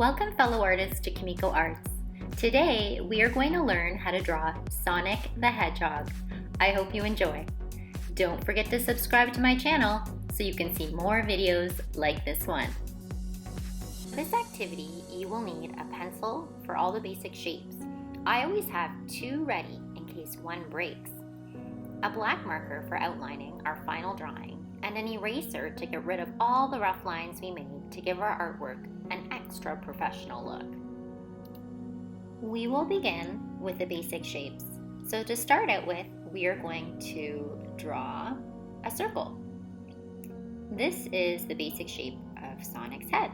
Welcome fellow artists to Kimiko Arts. Today we are going to learn how to draw Sonic the Hedgehog. I hope you enjoy. Don't forget to subscribe to my channel so you can see more videos like this one. For this activity you will need a pencil for all the basic shapes. I always have two ready in case one breaks. A black marker for outlining our final drawing, and an eraser to get rid of all the rough lines we made to give our artwork an extra professional look. We will begin with the basic shapes. So to start out with, we are going to draw a circle. This is the basic shape of Sonic's head.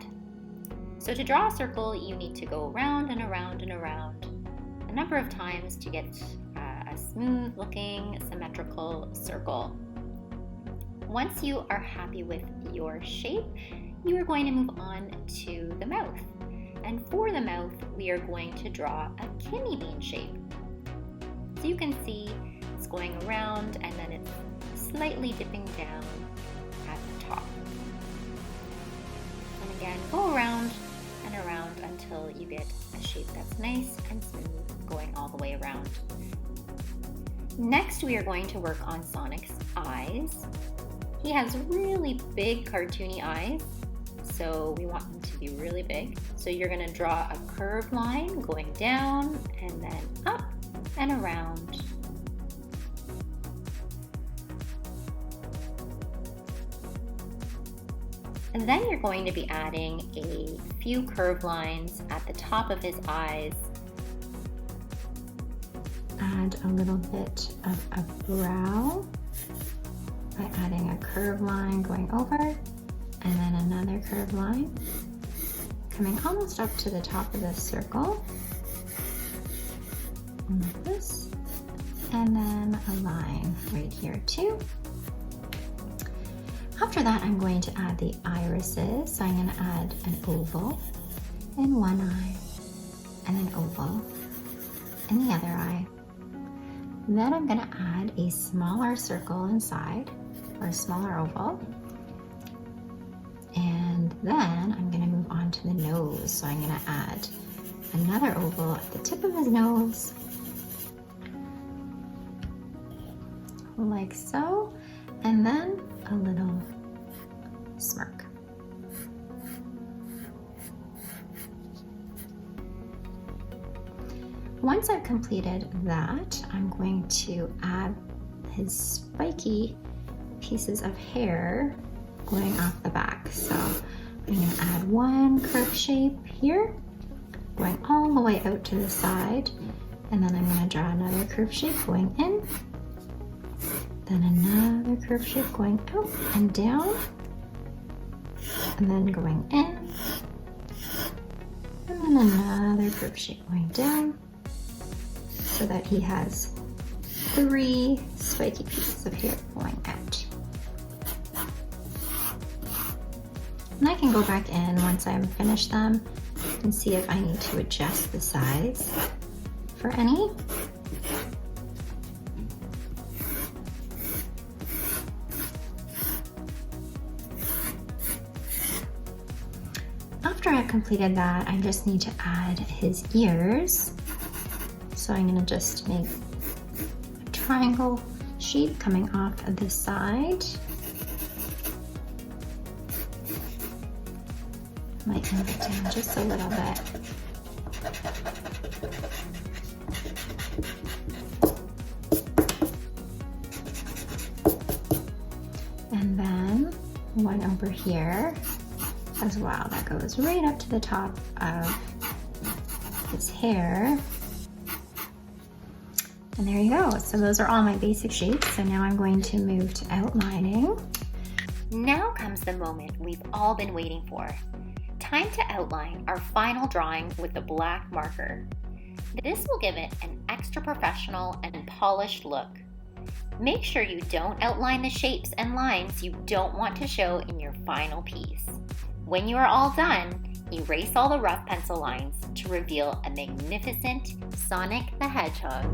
So to draw a circle, you need to go around and around and around a number of times to get a smooth looking symmetrical circle. Once you are happy with your shape, you are going to move on to the mouth. And for the mouth, we are going to draw a kidney bean shape. So you can see it's going around and then it's slightly dipping down at the top. And again, go around and around until you get a shape that's nice and smooth going all the way around. Next, we are going to work on Sonic's eyes. He has really big cartoony eyes, so we want them to be really big. So you're going to draw a curved line going down and then up and around. And then you're going to be adding a few curved lines at the top of his eyes. Add a little bit of a brow by adding a curved line going over and then another curved line coming almost up to the top of the circle like this, and then a line right here too. After that, I'm going to add the irises. So I'm going to add an oval in one eye and an oval in the other eye. Then I'm going to add a smaller circle inside, or a smaller oval. And then I'm going to move on to the nose. So I'm going to add another oval at the tip of his nose, like so, and then a little smirk. Once I've completed that, I'm going to add his spiky pieces of hair going off the back. So I'm going to add one curve shape here, going all the way out to the side, and then I'm going to draw another curve shape going in, then another curve shape going out and down, and then going in, and then another curve shape going down, so that he has three spiky pieces of hair going out. And I can go back in once I'm finished them and see if I need to adjust the size for any. After I've completed that, I just need to add his ears. So I'm going to just make a triangle shape coming off of the side. Might move it down just a little bit. And then one over here as well. That goes right up to the top of his hair. And there you go. So those are all my basic shapes. So now I'm going to move to outlining. Now comes the moment we've all been waiting for. Time to outline our final drawing with the black marker. This will give it an extra professional and polished look. Make sure you don't outline the shapes and lines you don't want to show in your final piece. When you are all done, erase all the rough pencil lines to reveal a magnificent Sonic the Hedgehog.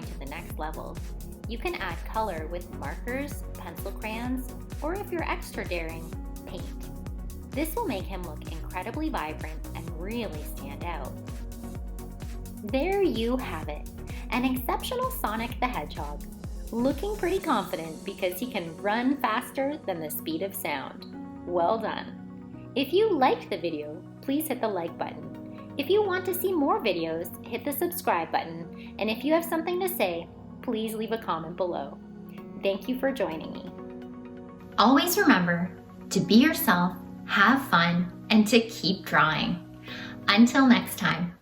to the next level. You can add color with markers, pencil crayons, or if you're extra daring, paint. This will make him look incredibly vibrant and really stand out. There you have it, an exceptional Sonic the Hedgehog, looking pretty confident because he can run faster than the speed of sound. Well done. If you liked the video, please hit the like button. If you want to see more videos, hit the subscribe button, and if you have something to say, please leave a comment below. Thank you for joining me. Always remember to be yourself, have fun, and to keep drawing. Until next time.